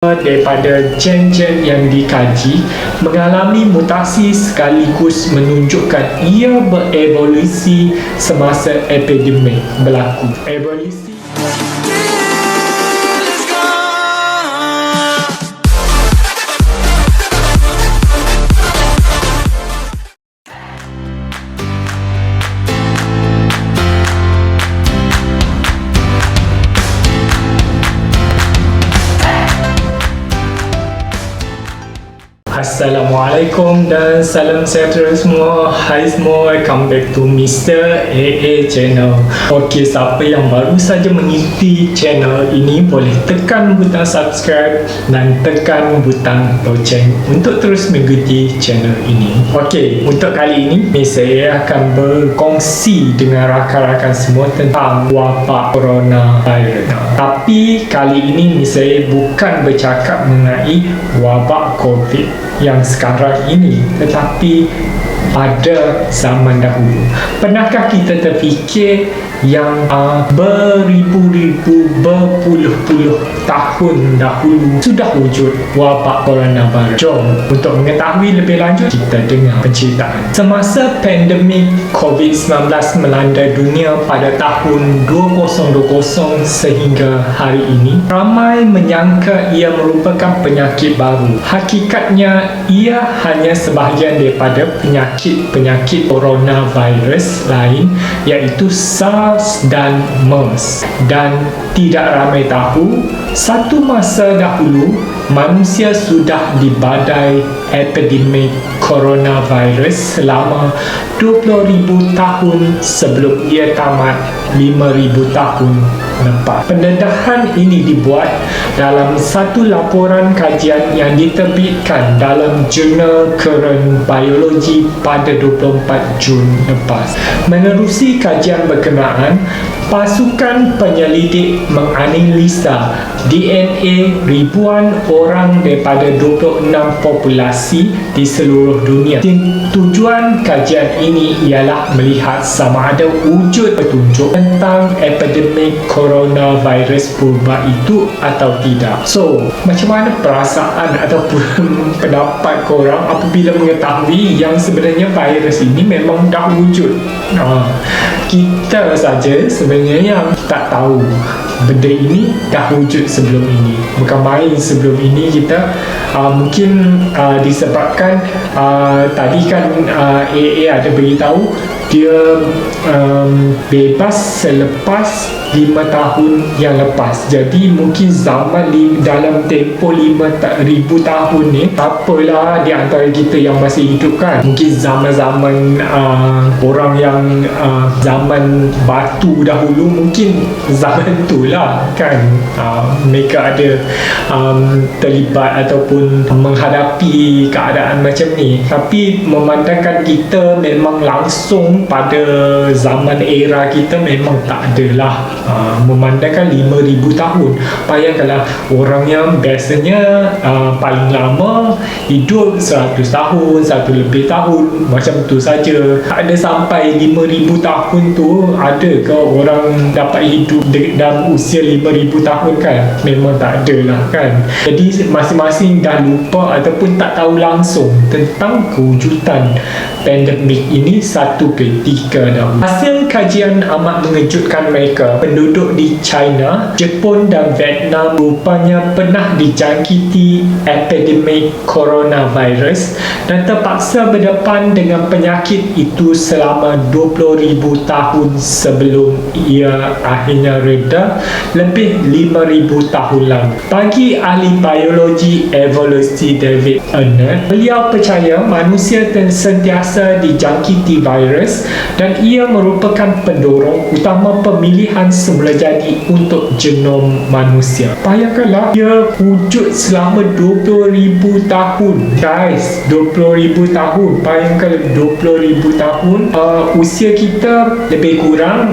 daripada gen-gen yang dikaji mengalami mutasi sekaligus menunjukkan ia berevolusi semasa epidemik berlaku. Evolusi Assalamualaikum dan salam sejahtera semua. Hai semua, welcome back to Mr. AA Channel. Okey, siapa yang baru saja mengikuti channel ini boleh tekan butang subscribe dan tekan butang loceng untuk terus mengikuti channel ini. Okey, untuk kali ini saya akan berkongsi dengan rakan-rakan semua tentang wabak coronavirus. Tapi kali ini saya bukan bercakap mengenai wabak COVID yang sekarang ini, tetapi pada zaman dahulu. Pernahkah kita terfikir yang beribu-ribu, berpuluh-puluh tahun dahulu sudah wujud wabak coronavirus? Jom, untuk mengetahui lebih lanjut, kita dengar penceritaan. Semasa pandemik COVID-19 melanda dunia pada tahun 2020 sehingga hari ini, ramai menyangka ia merupakan penyakit baru. Hakikatnya, ia hanya sebahagian daripada penyakit coronavirus lain, iaitu SARS dan MERS. Dan tidak ramai tahu, satu masa dahulu manusia sudah dibadai epidemik coronavirus selama 20,000 tahun sebelum ia tamat 5,000 tahun lepas. Pendedahan ini dibuat dalam satu laporan kajian yang diterbitkan dalam jurnal Current Biology pada 24 Jun lepas. Menerusi kajian berkenaan, pasukan penyelidik menganalisa DNA ribuan orang daripada 26 populasi di seluruh dunia. Tujuan kajian ini ialah melihat sama ada wujud petunjuk tentang epidemik coronavirus purba itu atau tidak. So, macam mana perasaan ataupun pendapat korang apabila mengetahui yang sebenarnya virus ini memang dah wujud? Kita saja sebenarnya yang tak tahu benda ini dah wujud sebelum ini. Bukan main sebelum ini kita mungkin disebabkan tadi kan AA ada beritahu dia bebas selepas 5 tahun yang lepas. Jadi mungkin zaman dalam tempoh 5,000 tahun ni, apalah di antara kita yang masih hidup kan, mungkin zaman-zaman orang yang zaman batu dahulu, mungkin zaman tu lah kan, mereka ada terlibat ataupun menghadapi keadaan macam ni. Tapi memandangkan kita memang langsung pada zaman era kita, memang tak adalah. Memandangkan 5,000 tahun, bayangkanlah orang yang biasanya paling lama hidup 100 tahun, 1 lebih tahun, macam tu saja. Tak ada sampai 5,000 tahun tu, ada ke orang dapat hidup dalam usia 5,000 tahun kan? Memang tak ada lah kan. Jadi masing-masing dah lupa ataupun tak tahu langsung tentang kewujudan pandemik ini satu ketika dahulu. Hasil kajian amat mengejutkan mereka. Penduduk di China, Jepun dan Vietnam rupanya pernah dijangkiti epidemik coronavirus dan terpaksa berdepan dengan penyakit itu selama 20,000 tahun sebelum ia akhirnya reda lebih 5,000 tahun lalu. Bagi ahli biologi evolusi David Arnott, beliau percaya manusia sentiasa dijangkiti virus dan ia merupakan pendorong utama pemilihan semula jadi untuk genom manusia. Bayangkanlah, ia wujud selama 20,000 tahun guys. 20,000 tahun, bayangkan 20,000 tahun. Usia kita lebih kurang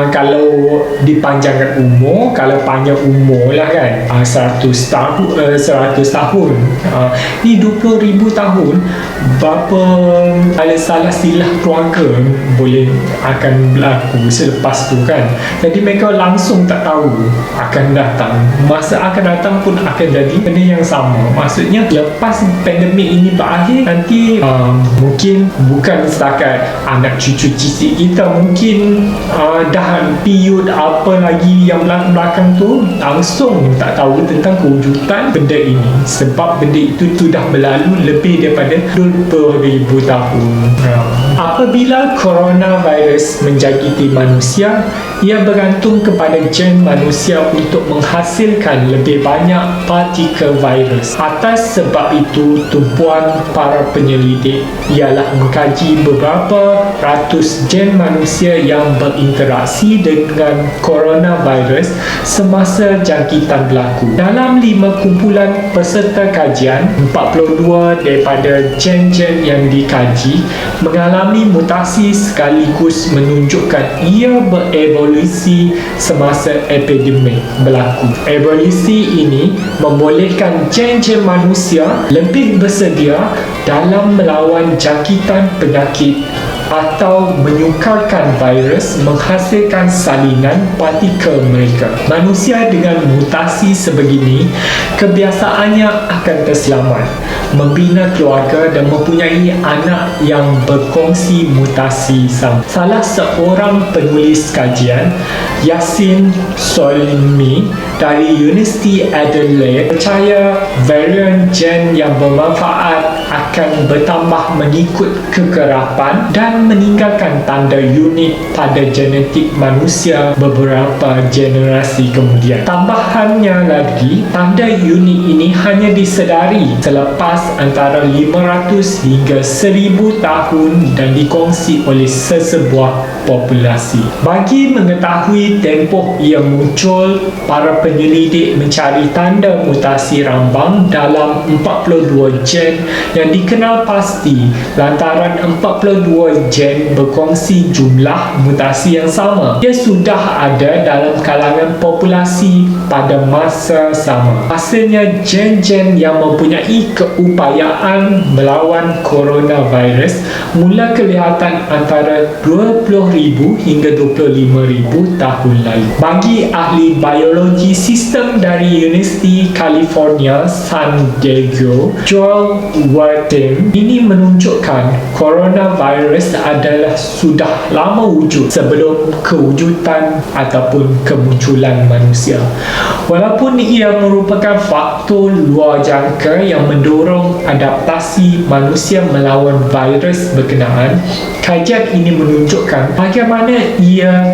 kalau dipanjangkan umur, kalau panjang umur lah kan, 100 tahun. Ni 20,000 tahun, berapa kalau salah silah keluarga boleh akan berlaku selepas tu kan. Jadi mereka langsung tak tahu akan datang, masa akan datang pun akan jadi benda yang sama. Maksudnya lepas pandemik ini berakhir, nanti mungkin bukan setakat anak cucu cicit kita, mungkin dah period apa lagi yang belakang tu langsung tak tahu tentang kewujudan benda ini, sebab benda itu dah berlalu lebih daripada 20,000 tahun. Apabila coronavirus menjangkiti manusia, ia bergantung kepada gen manusia untuk menghasilkan lebih banyak partikel virus. Atas sebab itu, tumpuan para penyelidik ialah mengkaji beberapa ratus gen manusia yang berinteraksi dengan coronavirus semasa jangkitan berlaku. Dalam 5 kumpulan peserta kajian, 42 daripada gen-gen yang dikaji mengalami mutasi sekaligus menunjukkan ia berevolusi semasa epidemik berlaku. Evolusi ini membolehkan gen-gen manusia lebih bersedia dalam melawan jangkitan penyakit atau menyukarkan virus menghasilkan salinan partikel mereka. Manusia dengan mutasi sebegini kebiasaannya akan terselamat, membina keluarga dan mempunyai anak yang berkongsi mutasi sama. Salah seorang penulis kajian, Yasin Solimi dari University Adelaide, percaya varian gen yang bermanfaat akan bertambah mengikut kekerapan dan meninggalkan tanda unik pada genetik manusia beberapa generasi kemudian. Tambahannya lagi, tanda unik ini hanya disedari selepas antara 500 hingga 1000 tahun dan dikongsi oleh sesebuah populasi. Bagi mengetahui tempoh ia muncul, para penyelidik mencari tanda mutasi rambang dalam 42 gen yang dikenal pasti lantaran 42 gen berkongsi jumlah mutasi yang sama. Ia sudah ada dalam kalangan populasi pada masa sama. Hasilnya, gen-gen yang mempunyai keupayaan melawan coronavirus mula kelihatan antara 20,000 hingga 25,000 tahun lalu. Bagi ahli biologi sistem dari University California San Diego, Joel Wertheim, ini menunjukkan coronavirus adalah sudah lama wujud sebelum kewujudan ataupun kemunculan manusia. Walaupun ia merupakan faktor luar jangka yang mendorong adaptasi manusia melawan virus berkenaan, kajian ini menunjukkan bagaimana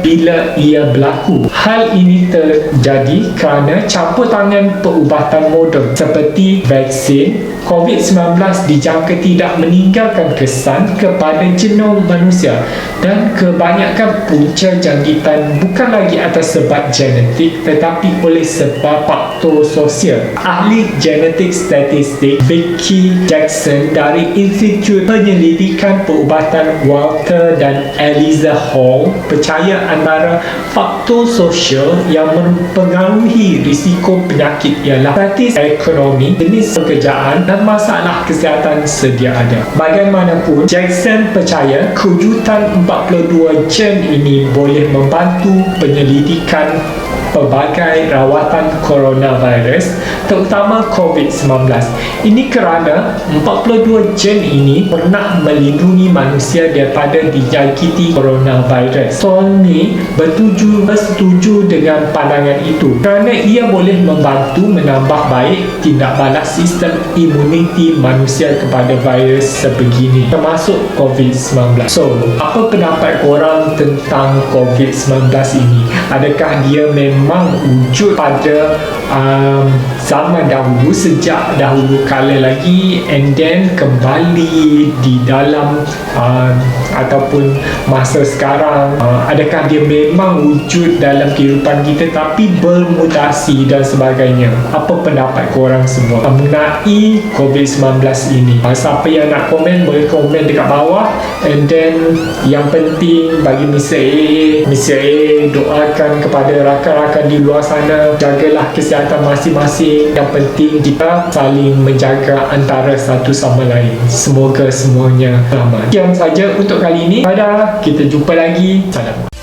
bila ia berlaku. Hal ini terjadi kerana campur tangan perubatan moden seperti vaksin COVID-19 dijangka tidak meninggalkan kesan kepada genom manusia, dan kebanyakan punca jangkitan bukan lagi atas sebab genetik tetapi oleh sebab faktor sosial. Ahli genetik statistik Vicki Jackson dari Institut Penyelidikan Perubatan Walter dan Eliza Hall percaya antara faktor sosial yang mempengaruhi risiko penyakit ialah status ekonomi, jenis pekerjaan dan masalah kesihatan sedia ada. Bagaimanapun, Jackson percaya kewujudan 42 gen ini boleh membantu penyelidikan pelbagai rawatan coronavirus, terutama COVID-19. Ini kerana 42 gen ini pernah melindungi manusia daripada dijangkiti coronavirus. Solmi bersetuju dengan pandangan itu kerana ia boleh membantu menambah baik tindak balas sistem imuniti manusia kepada virus sebegini, termasuk COVID-19. So, apa pendapat korang tentang COVID-19 ini? Adakah dia memang wujud pada zaman dahulu, sejak dahulu kala lagi, and then kembali di dalam ataupun masa sekarang? Adakah dia memang wujud dalam kehidupan kita tapi bermutasi dan sebagainya? Apa pendapat korang semua mengenai COVID-19 ini? Siapa yang nak komen boleh komen dekat bawah. And then yang penting bagi Mr. A doakan kepada rakan-rakan di luar sana, jagalah kesihatan masing-masing. Yang penting kita saling menjaga antara satu sama lain. Semoga semuanya selamat. Sekian saja untuk kali ini. Dadah, kita jumpa lagi. Salam.